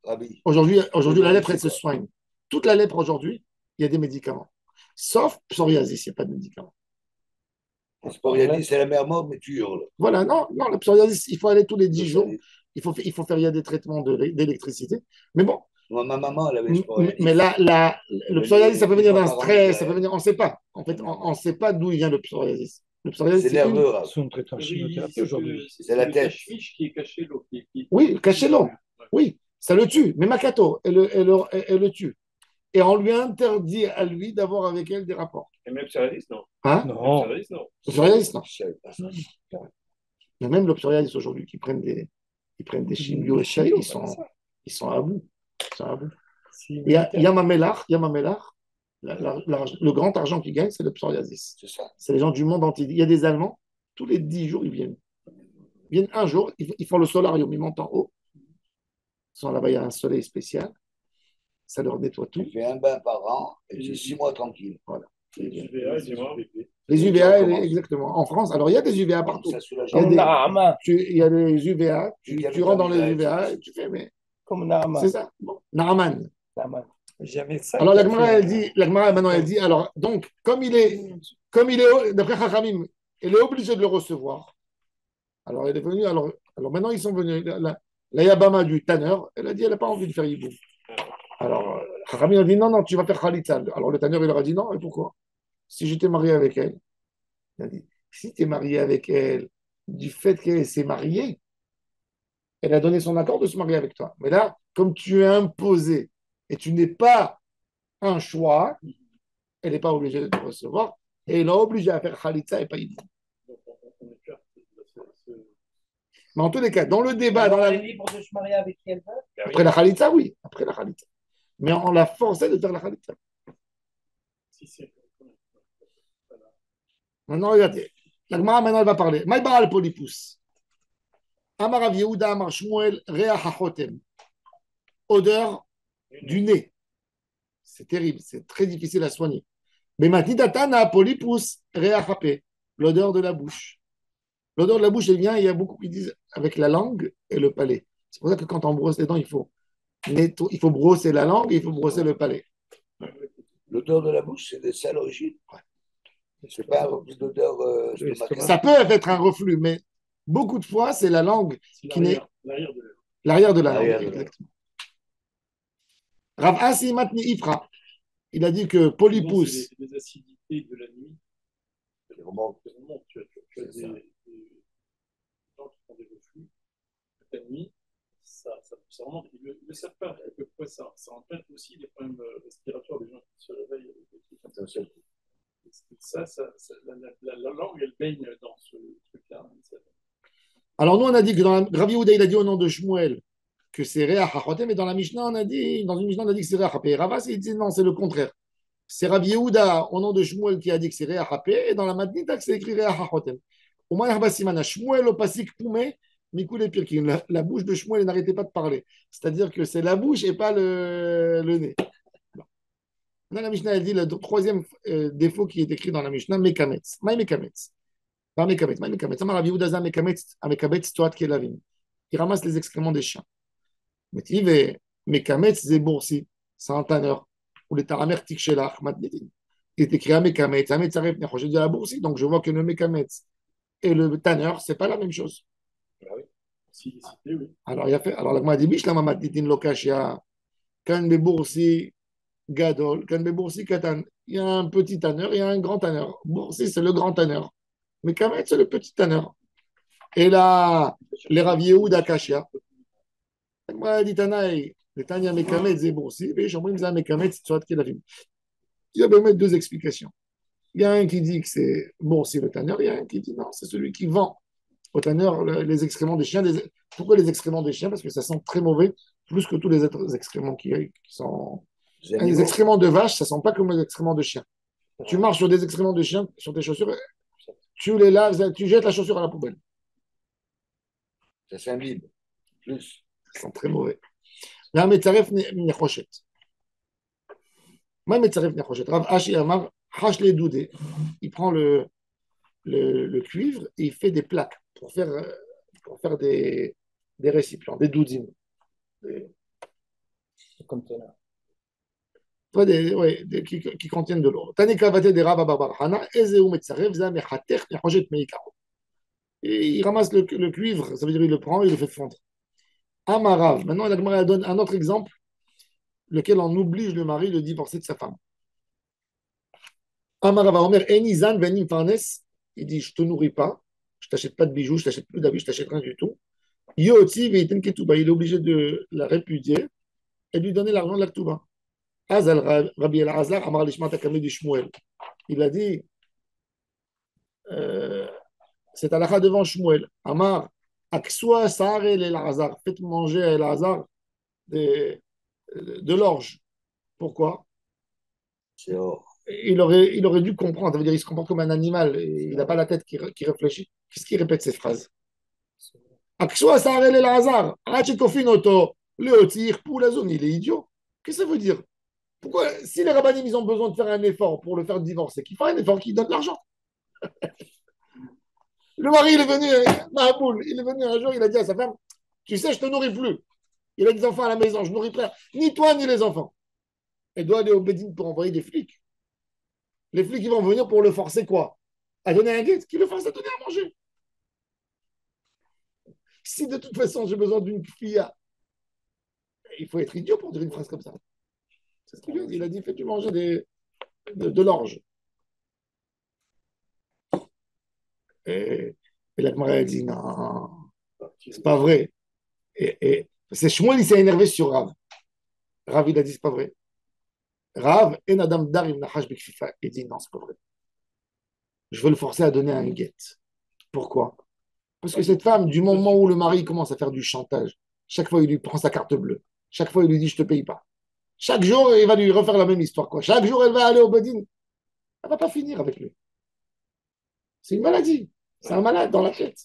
B: Rabbi?
C: Aujourd'hui, la lèpre,
B: c'est
C: elle se
B: quoi?
C: soigne. Toute la lèpre aujourd'hui, il y a des médicaments. Sauf psoriasis, il n'y a pas de médicaments.
B: C'est pas rien dit, c'est la mère morte, mais tu hurles.
C: Voilà, non, le psoriasis, il faut aller tous les 10 jours. Il faut faire, il y a des traitements d'électricité. Mais bon,
B: Moi, ma maman, elle avait ce psoriasis.
C: mais là, le psoriasis, ça peut venir d'un stress, ça peut
B: venir.
C: venir, on ne sait pas. En fait, on ne sait pas d'où il vient le psoriasis. Le psoriasis,
B: C'est
C: c'est une...
B: nerveux, Rabbi.
E: Ils sont traités en chimiothérapie aujourd'hui.
B: C'est la tête.
A: Fiche qui est caché l'eau.
C: Oui, cachez-l'eau. Oui, ça le tue. Mais Makato, elle le tue. Et on lui interdit à lui d'avoir avec elle des rapports.
A: Et même psoriasis, non.
C: Hein?
E: Non.
A: Psoriasis, non.
C: Le psoriasis, non.
B: Je savais pas ça.
C: Il y a même le psoriasis aujourd'hui qui prennent des chimios et ça, ils sont à bout. Ils sont à bout. Il y a Yamamelar, le grand argent qu'ils gagnent, c'est le psoriasis.
B: C'est ça.
C: C'est les gens du monde entier. Il y a des Allemands, tous les 10 jours, ils viennent. Ils viennent un jour, ils font le solarium, ils montent en haut. Ils sont là-bas, il y a un soleil spécial. Ça leur nettoie tout.
B: Tu fais un bain par an et c'est 6 mois tranquille.
C: Voilà.
A: UVA, dis-moi.
C: Les UVA, exactement. En France, alors il y a des UVA partout.
B: Ça soulage.
C: Il y a
D: Comme
C: des-
D: Narama.
C: Il y a des UVA,
B: Il y a
C: tu rentres dans les
B: vitamine A,
C: UVA, et tu fais, mais
D: Comme Narama.
C: c'est ça. Bon. Naraman.
E: J'avais ça.
C: Alors la Gemara, maintenant, elle dit, alors, donc, comme il est, d'après Chachamim, elle est obligée de le recevoir. Alors, elle est venue, alors maintenant, ils sont venus. La Yabama du tanneur, elle a dit, elle n'a pas envie de faire Yiboum. Alors, Chachamim a dit, non, tu vas faire Khalitza. Alors, le tanneur, il leur a dit, non, et pourquoi? Si j'étais marié avec elle, il a dit, si tu es marié avec elle, du fait qu'elle s'est mariée, elle a donné son accord de se marier avec toi. Mais là, comme tu es imposé et tu n'es pas un choix, elle n'est pas obligée de te recevoir et elle est obligée à faire Khalitza et pas Yiboum. Mais en tous les cas, dans le débat,
D: Elle est libre de se marier avec qui elle veut.
C: après la Khalitza, oui, après la Khalitza. Mais on l'a forcé de faire la Khalitza. Maintenant, regardez. La Gemara, maintenant, elle va parler. Maïba al Polypus. Amar Rav Yehuda, Amar Shmuel, Rea Hachotem. Odeur du nez. C'est terrible, c'est très difficile à soigner. Mais Matidatana, Polypus, Rea Hapé. L'odeur de la bouche. L'odeur de la bouche, elle vient, il y a beaucoup qui disent avec la langue et le palais. C'est pour ça que quand on brosse les dents, il faut brosser la langue et il faut brosser le palais.
B: L'odeur de la bouche, c'est de ça l'origine. C'est pas un reflux d'odeur stomacale.
C: Ça peut être un reflux, mais beaucoup de fois, c'est la langue qui n'est.
A: L'arrière de l'œuvre.
C: L'arrière de la langue,
B: L'arrière de la langue.
C: exactement. Rav Asi Matni Ifra, il a dit que Polypus,
E: C'est les acidités de la nuit.
B: Il remonte.
E: Tu as
B: C'est ça.
E: des gens qui font des reflux la nuit, ça remonte. Ils ne le savent pas. Quelquefois, ça entraîne aussi des problèmes respiratoires des gens qui se réveillent avec des trucs comme ça. La langue, elle baigne dans ce truc-là.
C: alors nous on a dit que dans la, Rabbi Yehuda, il a dit au nom de Shmuel que c'est Réa Hachotem, mais dans la Mishnah, on a dit, dans une Mishnah, on a dit que c'est Réa Hapé. Ravas, il dit non, c'est le contraire. C'est Rabbi Yehuda, au nom de Shmuel, qui a dit que c'est Réa Hapé, et dans la Madnita, que c'est écrit Réa Hachotem. Au moins, Simana, Shmuel, au Pasik Poumé, Mikou Pirkin. La bouche de Shmuel n'arrêtait pas de parler. C'est-à-dire que c'est la bouche et pas le nez. Bon. Là, la Mishnah, elle dit le troisième défaut qui est écrit dans la Mishnah, Mekametz. Maï Mekametz. Pas Mekametz, Maï Mekametz. Amar Rabbi Yehuda, Mekametz, Amekabetz, Toat Kelavim. Il ramasse les excréments des chiens. Mais tu veux, Mekametz, Zeboursi, c'est un tanneur. Ou les Taramer Tikshelach, Madnidin. Il est écrit à Mekametz, à Metzaref Necho. J'ai dit à la boursi, donc je vois que le Mekametz et le tanneur, c'est pas la même chose.
E: Oui.
C: Alors, il a fait, alors, la Gemara dit, Bishlam Madnidin Lokashia, Kan Beboursi, Gadol, Kan Beboursi, Katan. Il y a un petit tanneur, il y a un grand tanneur. Boursi, c'est le grand tanneur. Mekametz, c'est le petit tanneur. Et là, les Rav Yehuda Kashia. Il dit Tanaï, le Tanya Mekamet Zeboursi, et Chambrim Zah Mekamet Tsoat Kelavim. Il y a même deux explications. Il y a un qui dit que c'est Boursi le tanneur, il y a un qui dit non, c'est celui qui vend au tanneur les excréments des chiens. Pourquoi les excréments des chiens? Parce que ça sent très mauvais, plus que tous les autres excréments qui sont. Les excréments de vache, ça sent pas comme les excréments de chien. Tu marches sur des excréments de chien, sur tes chaussures, tu les laves, tu jettes la chaussure à la poubelle.
B: Ça s'imbibe. Plus.
C: Ils sont très mauvais. Là, Metzaref Nechoshet. Moi, Metzaref Nechoshet. Rav Hashi Amar, Hash les doudés. Il prend le cuivre et il fait des plaques pour faire des récipients, des doudim.
D: Comme ça.
C: Qui contiennent de l'eau. Tanika vate de Rav Abar Hana, Ezeu Metzaref, Zah Mechater Nechoshet Meikaro. Et il ramasse le cuivre, ça veut dire il le prend et il le fait fondre. Amarav. Maintenant, la Gemara donne un autre exemple, lequel on oblige le mari de divorcer de sa femme. Amarav Omer, Enizan Venim Farnes, il dit je ne te nourris pas, je ne t'achète pas de bijoux, je ne t'achète plus d'habits, je ne t'achète rien du tout. Yoti Veitin Ketouba, il est obligé de la répudier et de lui donner l'argent de la Ketouba. Azal Rabbi El-Azar, Amar Lishma Takame du Shmuel. Il a dit c'est halakha devant Shmuel. Amar, Aksua Sahar El-Azar, faites manger à El-Azar de l'orge. Pourquoi?
B: C'est or.
C: Il aurait dû comprendre. Ça veut dire qu'il se comporte comme un animal. Il n'a pas la tête qui réfléchit. Qu'est-ce qu'il répète ces phrases? Aksua Sahar El-Azar, Hachikofinoto, Leotir, pour la zone. Il est idiot. Qu'est-ce que ça veut dire? Pourquoi, si les rabbinim ils ont besoin de faire un effort pour le faire divorcer, qu'il fasse un effort, qu'il donne de l'argent. Le mari, il est venu, Mahaboul, il est venu un jour, il a dit à sa femme, tu sais, je te nourris plus. Il a des enfants à la maison, je nourris plus ni toi ni les enfants. Elle doit aller au Bédine pour envoyer des flics. Les flics, ils vont venir pour le forcer quoi? À donner un guet, qu'il le fasse à donner à manger. Si de toute façon j'ai besoin d'une fille, il faut être idiot pour dire une phrase comme ça. C'est ce qu'il a dit. Il a dit, fais-tu manger de l'orge. Et la Gemara a dit, non, c'est pas vrai. Et c'est Shmuel, il s'est énervé sur Rav. Rav, il a dit, c'est pas vrai. Rav, en Adam Darim Nahash Bekfifa, il dit, non, c'est pas vrai. Je veux le forcer à donner un guet. Pourquoi? Parce que cette femme, du moment où le mari commence à faire du chantage, chaque fois, il lui prend sa carte bleue. Chaque fois, il lui dit, je te paye pas. Chaque jour, il va lui refaire la même histoire. Quoi. Chaque jour, elle va aller au Bodin. Elle ne va pas finir avec lui. C'est une maladie. C'est un malade dans la tête.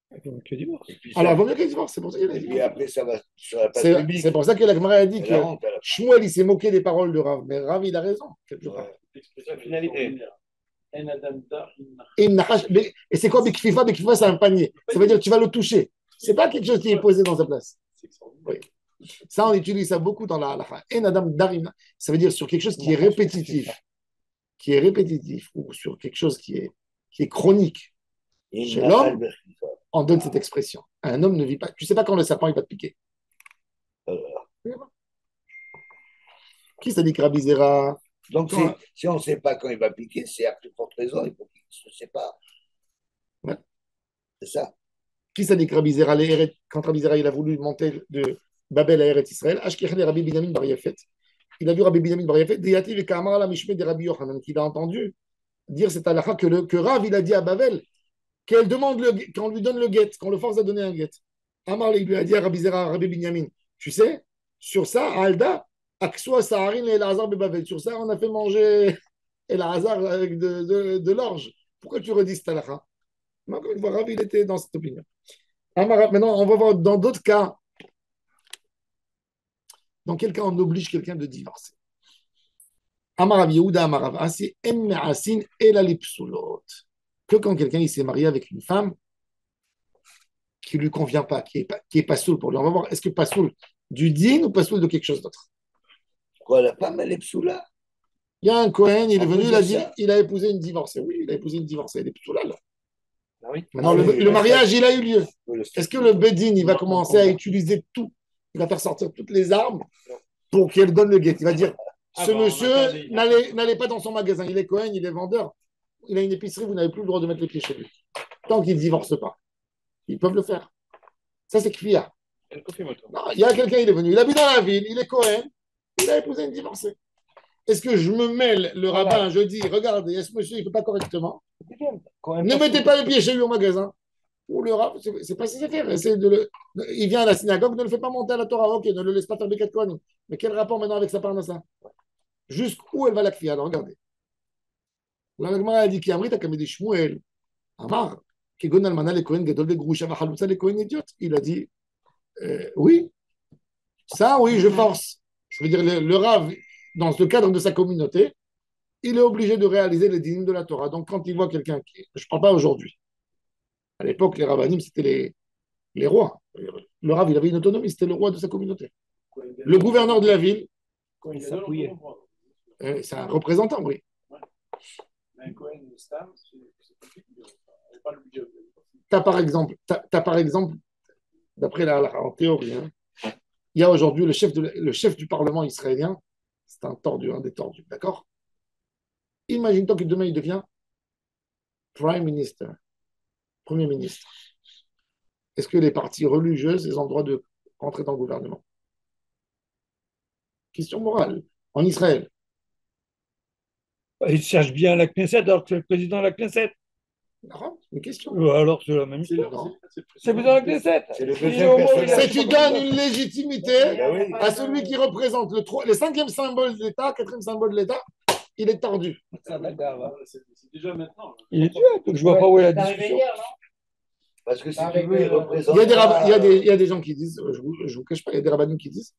C: Alors, il vaut mieux qu'elle divorce. C'est pour ça qu'il a dit.
B: Et après, ça va sur la place publique.
C: C'est pour ça que la Gemara a dit que Shmuel, il s'est moqué des paroles de Rav. Mais Rav, il a raison.
A: La finalité.
C: Et c'est quoi Bekfifa? Bekfifa, c'est un panier. Ça veut dire que tu vas le toucher. C'est pas quelque chose qui est posé dans sa place. Oui. Ça, on utilise ça beaucoup dans la halakha. En Adam Darim, ça veut dire sur quelque chose qui est répétitif, ou sur quelque chose qui est chronique. Chez l'homme, on donne cette expression. Un homme ne vit pas. Tu ne sais pas quand le serpent il va te piquer. Qui ça dit que Rabbi Zera?
B: Donc, si on ne sait pas quand il va piquer, c'est à plus forte raison, il faut qu'il ne se sépare.
C: Ouais.
B: C'est ça.
C: Qui ça dit que Rabbi Zera, quand Rabbi Zera il a voulu monter de Babel à Eretz Israël, Ashkechel Rabbi Binyamin Bar Yafet, il a vu Rabbi Binyamin Bar Yafet, Deyativ et Kamar la Mishme de Rabbi Yochanan, qu'il a entendu dire cette halakha que Rav il a dit à Babel qu'on lui donne le guet, qu'on le force à donner un guet. Amar il lui a dit à Rabbi Zera, Rabbi Binyamin, tu sais, sur ça, à Alda, Aksua Saharin et Elazar Babel, sur ça, on a fait manger Elazar avec de l'orge. Pourquoi tu redis cette halakha? Encore une fois, Rav il était dans cette opinion. Maintenant, on va voir dans d'autres cas. Dans quel cas on oblige quelqu'un de divorcer? Amarav Yehuda Amarav Asi En Me'asin El Alipsulot. Que quand quelqu'un il s'est marié avec une femme qui ne lui convient pas, qui est pas soul pour lui. On va voir, est-ce que pas soul du din ou pas soul de quelque chose d'autre?
B: Quoi, la femme, elle est psoula?
C: Il y a un Cohen, il est
B: On
C: venu,
B: peut
C: il a
B: dire
C: dit,
B: ça.
C: il a épousé une divorcée. Oui, il a épousé une divorcée. Elle est psoula là.
A: Ah oui.
C: Maintenant,
B: Ah oui,
C: le mariage, il a eu lieu.
B: Le
C: Est-ce que le Bedin, il va commencer à utiliser tout? Il va faire sortir toutes les armes pour qu'elle donne le guet. Il va dire,
A: Ah
C: ce
A: bon, on
C: monsieur,
A: interdit.
C: n'allez pas dans son magasin. Il est Cohen, il est vendeur. Il a une épicerie, vous n'avez plus le droit de mettre les pieds chez lui. Tant qu'il ne divorce pas. Ils peuvent le faire. Ça, c'est Kfia.
A: Elle confirme autant.
C: Non, il y a quelqu'un, il est venu. Il habite dans la ville, il est Cohen. Il a épousé une divorcée. Est-ce que je me mêle, le rabbin, je dis, regardez, ce monsieur, il ne fait pas correctement. Ne mettez pas les pieds chez lui au magasin. Ou le rabbin, c'est pas si c'est faire. Il vient à la synagogue, ne le fait pas monter à la Torah. Ok, ne le laisse pas faire des quatre Kohanim. Mais quel rapport maintenant avec sa parnassa? Jusqu'où elle va la Kfia? Alors, regardez. La Gemara a dit qu'il y a un rite à Kamedi Shmuel. Amar, Kegon Almana, les Kohen, Gadol, les Groucha, Vachalousa, les Kohen idiotes. Il a dit, oui, ça, oui, je force. Ça veut dire le Rav, dans le cadre de sa communauté, il est obligé de réaliser les dîmes de la Torah. Donc, quand il voit quelqu'un qui. Je ne parle pas aujourd'hui. À l'époque, les rabbinim, c'était les rois. Le Rav, il avait une autonomie, c'était le roi de sa communauté. Le gouverneur de la ville, c'est un représentant, oui. Tu as par exemple, d'après en théorie, hein, il y a aujourd'hui le chef du Parlement israélien, c'est un tordu, un des tordus, d'accord? Imagine-toi que demain il devient Prime Minister, Premier ministre. Est-ce que les partis religieuses ont le droit de rentrer dans le gouvernement? Question morale. En Israël.
E: Il cherche bien la Knesset alors que c'est le président de la Knesset.
C: Non, une question.
E: Alors c'est la même histoire.
C: Non.
E: C'est le président de la Knesset.
B: C'est le
E: Il est
B: deuxième
E: homo, il a-
B: personnage.
C: C'est tu donnes une légitimité
B: Ah oui.
C: à celui qui représente le cinquième symbole de l'État, quatrième symbole de l'État, il est tordu.
A: C'est déjà maintenant.
E: Il est Dieu, donc je vois pas où est la discussion.
B: Parce que si tu veux, il représente.
C: Il y a des gens qui disent, je vous cache pas, il y a des rabbins qui disent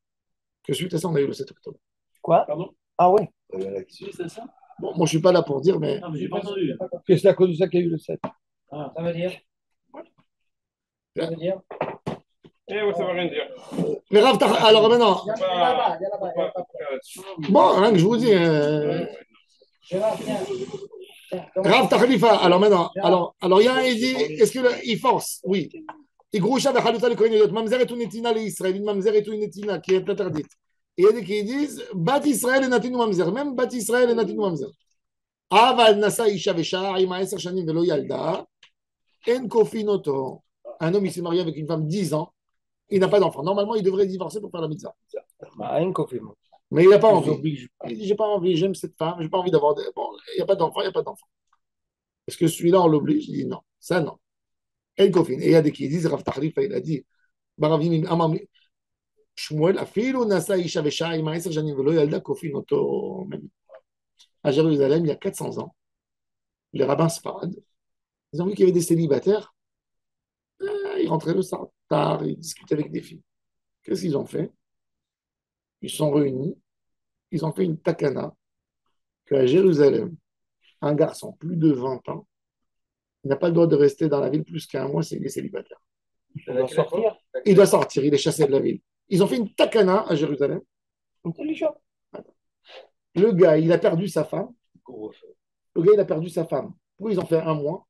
C: que suite à ça, on a eu le 7 octobre.
D: Quoi?
A: Pardon?
D: Ah ouais.
A: C'est ça?
C: Bon, moi, je suis pas là pour dire, mais
A: Non, mais j'ai pas entendu.
E: Que c'est à cause de ça qu'il y a eu le 7.
A: Ah.
D: Ça veut dire? Ça veut dire?
A: Eh ouais, ça veut rien dire.
C: mais Rav alors maintenant,
D: Il y a là-bas, il y a là-bas, il y a là-bas.
C: bon, rien que je vous dis,
D: Gérard, viens.
C: Rav Tachlifa, alors maintenant, alors il y a un, il dit, est-ce qu'il force? Oui. Igroucha de Khalouta le Kohen, Mamzer est une netina l'Israël, une Mamzer est une netina qui est interdite. Et il y a des qui disent, Bat Israël et Natinu Mamzer, même Bat Israël et Natinu Mamzer. Aval Nasa Isha Vesha, Ima Eser Shanim Velo Yalda, En Kofinoto. Un homme, il s'est marié avec une femme 10 ans, il n'a pas d'enfant. Normalement, il devrait divorcer pour faire la mitzvah.
D: Bah, un confirme.
C: Mais il n'a pas
D: Ils
C: envie.
D: obligent.
C: Il dit, j'ai pas envie, j'aime cette femme, j'ai pas envie d'avoir. Bon, il n'y a pas d'enfant, il n'y a pas d'enfant. Est-ce que celui-là, on l'oblige? Il dit non, ça non. Et il y a des qui disent, Rav Tachlifa, il a dit, Baravim Amam Shmuel, Afilu Nasa Isha Vesha, Ima Eser Shanim Velo Yalda Kofinoto. À Jérusalem, il y a 400 ans, les rabbins sfarades, ils ont vu qu'il y avait des célibataires. Ils rentraient le soir tard, ils discutaient avec des filles. Qu'est-ce qu'ils ont fait? Ils se sont réunis, ils ont fait une takana qu'à Jérusalem, un garçon plus de 20 ans, il n'a pas le droit de rester dans la ville plus qu'un mois s'il est célibataire.
D: Il doit sortir.
C: Il doit sortir, il est chassé de la ville. Ils ont fait une takana à Jérusalem.
D: Intelligent.
C: Le gars, il a perdu sa femme. Le gars, il a perdu sa femme. Pourquoi ils ont fait un mois?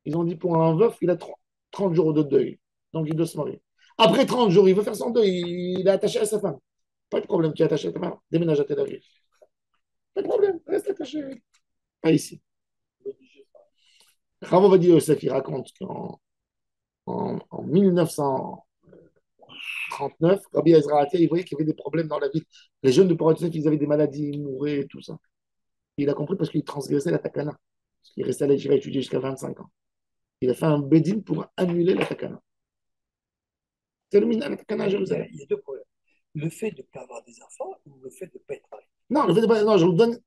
C: Ils ont dit pour un veuf, il a 30 30 jours de deuil. Donc, il doit se marier. Après 30 jours, il veut faire son deuil. Il est attaché à sa femme. Pas de problème, tu es attaché à ta femme. Déménage à Tel Aviv. Pas de problème, reste attaché. Pas ici. Rav Ovadia Yosef, il raconte qu'en 1939, Rabbi Ezra Hatia, il voyait qu'il y avait des problèmes dans la vie. Les jeunes de Porat Yosef, ils avaient des maladies, ils mouraient et tout ça. Il a compris parce qu'il transgressait la takana. Parce qu'il restait à l'Échiva étudier jusqu'à 25 ans. Il a fait un bedin pour annuler la takana. C'est le mina, la takana à Jérusalem.
E: Il y a deux problèmes. Le fait de ne pas avoir des enfants ou le fait de ne pas être marié.
C: Non, le fait de pas. Non, je vous donne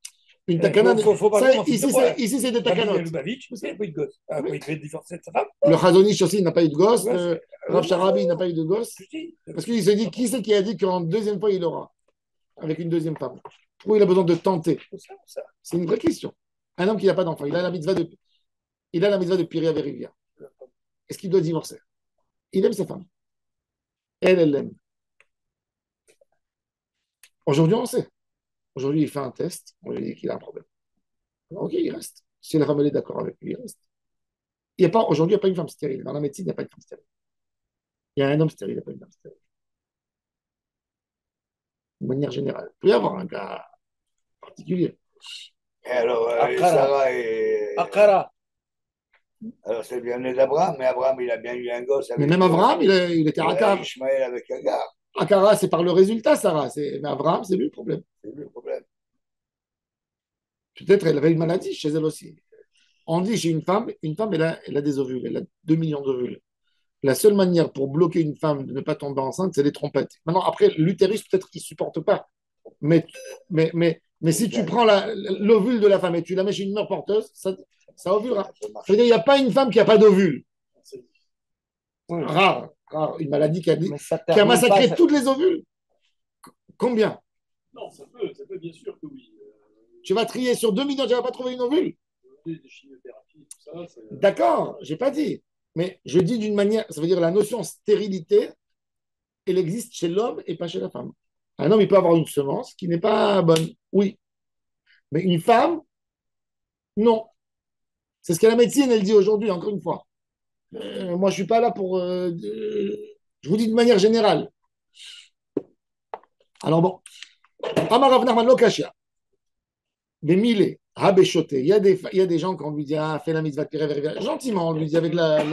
C: une takana.
E: Faut
C: Ça, ici, c'est des takanot.
E: Le Lubavitch, il n'a pas eu de gosse. Il devait divorcer de sa femme.
C: Le Chazonish aussi, il n'a pas eu de gosse.
E: Ouais,
C: Rav Sharabi, il n'a pas eu de gosse.
E: Je dis.
C: Parce qu'il s'est dit, qui c'est qui a dit qu'en deuxième fois, il aura avec une deuxième femme? Pourquoi il a besoin de tenter? C'est une vraie question. Un homme qui n'a pas d'enfant, il a la mitzvah de Piria Verivia. Est-ce qu'il doit divorcer? Il aime sa femme. Elle l'aime. Aujourd'hui, on sait. Aujourd'hui, il fait un test, on lui dit qu'il a un problème. Alors, ok, il reste. Si la femme elle est d'accord avec lui, il reste. Aujourd'hui, il n'y a pas une femme stérile. Dans la médecine, il n'y a pas une femme stérile. Il y a un homme stérile, il n'y a pas une femme stérile. De manière générale. Il peut y avoir un cas particulier.
B: Et alors,
D: Akara.
B: Sarah et.
D: Akara.
B: Alors, c'est bien né d'Abraham, mais Abraham, il a bien eu un gosse avec.
C: Mais même Abraham, il était Akar.
B: Ishmaël avec Agar.
C: Akara, c'est par le résultat, Sarah. Mais Abraham, c'est lui le problème.
B: C'est lui le problème.
C: Peut-être elle avait une maladie chez elle aussi. On dit chez une femme, elle a des ovules, elle a 2 millions d'ovules. La seule manière pour bloquer une femme de ne pas tomber enceinte, c'est les trompettes. Maintenant, après, l'utérus, peut-être qu'il ne supporte pas. Mais si tu prends l'ovule de la femme et tu la mets chez une mère porteuse, ça ovulera. Ça veut dire qu'il n'y a pas une femme qui n'a pas d'ovule. Rare. Une maladie qui a massacré toutes les ovules. Combien?
A: Non, ça peut bien sûr que oui.
C: Tu vas trier sur 2 millions, tu ne vas pas trouver une ovule.
A: Des chimiothérapies, tout ça.
C: D'accord, je n'ai pas dit. Mais je dis d'une manière, ça veut dire la notion stérilité, elle existe chez l'homme et pas chez la femme. Un homme, il peut avoir une semence qui n'est pas bonne, oui. Mais une femme, non. C'est ce que la médecine, elle dit aujourd'hui, encore une fois. Moi, je ne suis pas là pour... je vous dis de manière générale. Alors bon. Amar Rav Nachman lo kashia. Des millets. Il y a des gens qui on lui dit fais la mitzvah de Piria, gentiment, on lui dit avec la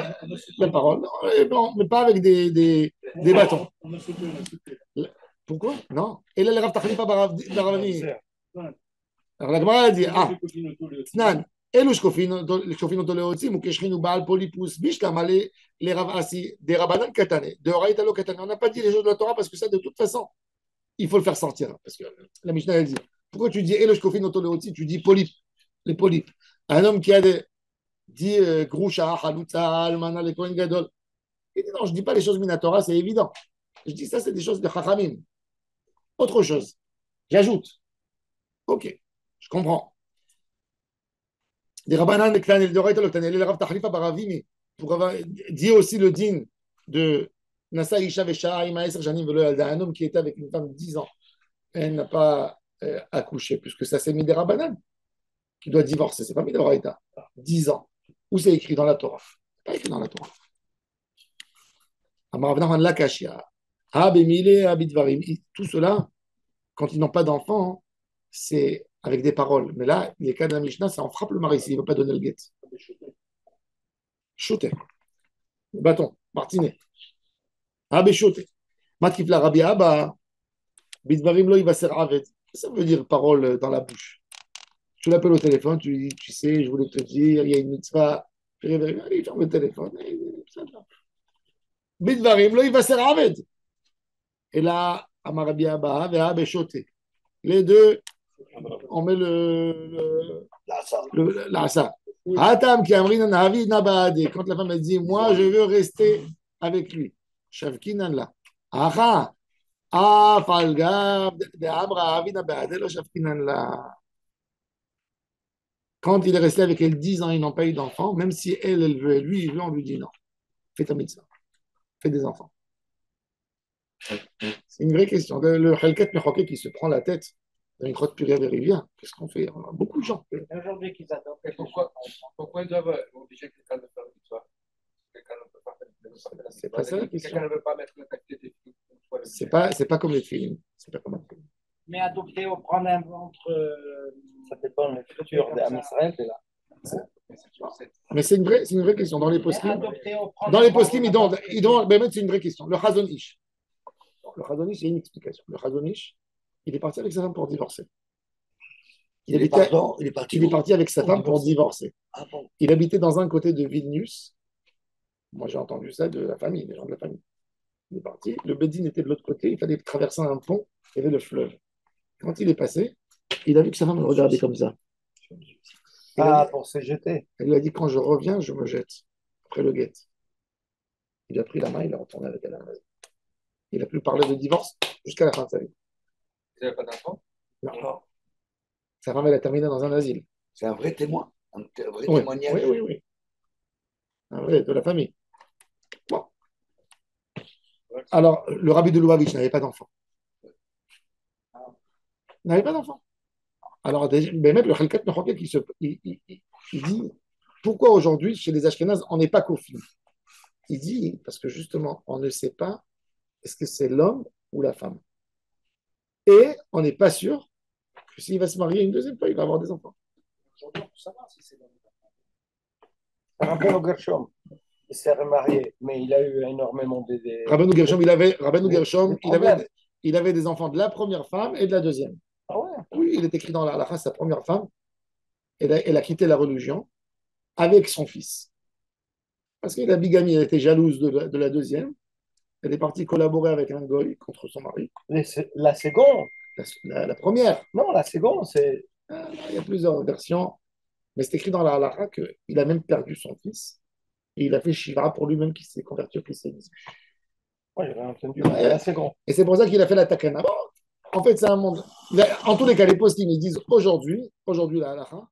C: parole, non, mais pas avec des bâtons. Pourquoi? Non. Et là, le Rav Tachlifa Baravani. Alors la Gemara a dit Tnan, אלו שכופין אותו להוציא, מוקשכין ובעל פוליפוס בישלמה לרב אסי דרבנן קטנה, דאורייתא לא קטנה. On n'a pas dit les choses de la Torah parce que ça, de toute façon, il faut le faire sortir. Parce que la Mishnah, elle dit pourquoi tu dis Elosh Kofin Otoleuti, tu dis polypes, les polypes. Un homme qui a dit Groucha, Halouta, Almana, les Kohen Gadol. Il dit non, je ne dis pas les choses Minatora, c'est évident. Je dis ça, c'est des choses de Chachamim. Autre chose. J'ajoute. Ok, je comprends. Des Rabbanan, les Klan, le Reit, le Rav Tachlifa Baravimi, pour avoir dit aussi le din de Nasa Isha Vesha, Imaeser Janim Velo Yalda, un homme qui était avec une femme 10 ans. Elle n'a pas accouché, puisque ça c'est mis des Rabbanan qui doit divorcer, c'est pas mis des Raïta. 10 ans. Où c'est écrit dans la Torah? C'est pas écrit dans la Torah. Amaravnaman Lakashia, Abemile, Abidvarim, tout cela, quand ils n'ont pas d'enfants, c'est avec des paroles. Mais là, les cas de la Mishnah, c'est on frappe le mari s'il ne veut pas donner le guet. Shooter. Le bâton, martinet. Abé shooter. Matkifla Rabbi Abba. Bidvarim lo yivaser aved. Ça veut dire parole dans la bouche. Tu l'appelles au téléphone, tu lui dis, tu sais, je voulais te dire, il y a une mitzvah. Il ferme le téléphone. Bidvarim lo yivaser aved. Et là, Amar Rabbi Abba, Ve'a beshote. Les deux, on met l'asa. Atam qui amrina navi nabade. Quand la femme elle dit, moi, je veux rester avec lui. Shavkinan là. Aha. Quand il est resté avec elle 10 ans, ils n'ont pas eu d'enfants, même si elle veut, lui, il veut, on lui dit non. Fais ta médecin. Fais des enfants. C'est une vraie question. Le Khalket Mechoké qui se prend la tête dans une grotte purée vérivien, qu'est-ce qu'on fait? On a beaucoup de gens.
D: Aujourd'hui qu'ils attendent.
A: Pourquoi ils doivent obliger quelqu'un de faire une histoire? Quelqu'un ne peut pas faire une
C: C'est pas ça la question.
A: Quelqu'un ne veut pas mettre la tête des filles.
C: C'est pas comme les films. C'est pas comme les films.
F: Mais adopter ou prendre un ventre,
D: Ça dépend de la culture d'Am Israël, c'est là.
C: Mais c'est une vraie question. Dans les poskim,
F: adopter ou prendre
C: dans
F: un
C: les
F: ventre,
C: poskim, ben, c'est une vraie question. Le Chazon Ish. Le Chazon Ish, il y a une explication. Le Chazon Ish, il est parti avec sa femme pour divorcer.
B: Il est parti.
C: Il est parti avec sa femme pour divorcer.
B: Ah bon.
C: Il habitait dans un côté de Vilnius. Moi, j'ai entendu ça de la famille, des gens de la famille. Il est parti. Le Bédine était de l'autre côté. Il fallait traverser un pont. Il y avait le fleuve. Quand il est passé, il a vu que sa femme le regardait comme ça.
D: Pour se jeter.
C: Elle lui a dit, quand je reviens, je me jette. Après le guet. Il a pris la main, il est retourné avec elle à la maison. Il n'a plus parlé de divorce jusqu'à la fin de sa vie.
A: Vous n'avez pas d'enfant?
C: Non. Sa femme, elle a terminé dans un asile.
B: C'est un vrai témoin. Un vrai
C: Oui,
B: témoignage.
C: oui. Un vrai, de la famille. Bon. Alors, le rabbi de Lubavitch n'avait pas d'enfant. Il n'avait pas d'enfant. Alors, mais même le Khalkat Mechokek, il dit pourquoi aujourd'hui, chez les Ashkénazes, on n'est pas kofim. Il dit parce que justement, on ne sait pas est-ce que c'est l'homme ou la femme. Et on n'est pas sûr que s'il va se marier une deuxième fois, il va avoir des enfants.
F: aujourd'hui, on peut savoir si c'est l'homme.
D: Rabbeinu Gershom, il s'est remarié, mais il a eu énormément de...
C: Rabbeinu Gershom,
D: problèmes.
C: il avait des enfants de la première femme et de la deuxième.
D: Ah ouais?
C: Oui, il est écrit dans la sa première femme, elle a quitté la religion avec son fils. Parce qu'il a bigamie, elle était jalouse de la deuxième. Elle est partie collaborer avec un goy contre son mari.
D: La seconde?
C: La première.
D: Non, la seconde, c'est...
C: Il y a plusieurs versions, mais c'est écrit dans la halakha qu'il a même perdu son fils. Et il a fait Shiva pour lui-même qui s'est converti au christianisme.
D: Moi, j'avais entendu la seconde.
C: Et c'est pour ça qu'il a fait la takana. Bon, en fait, c'est un monde. En tous les cas, les postim, ils disent aujourd'hui la halakha,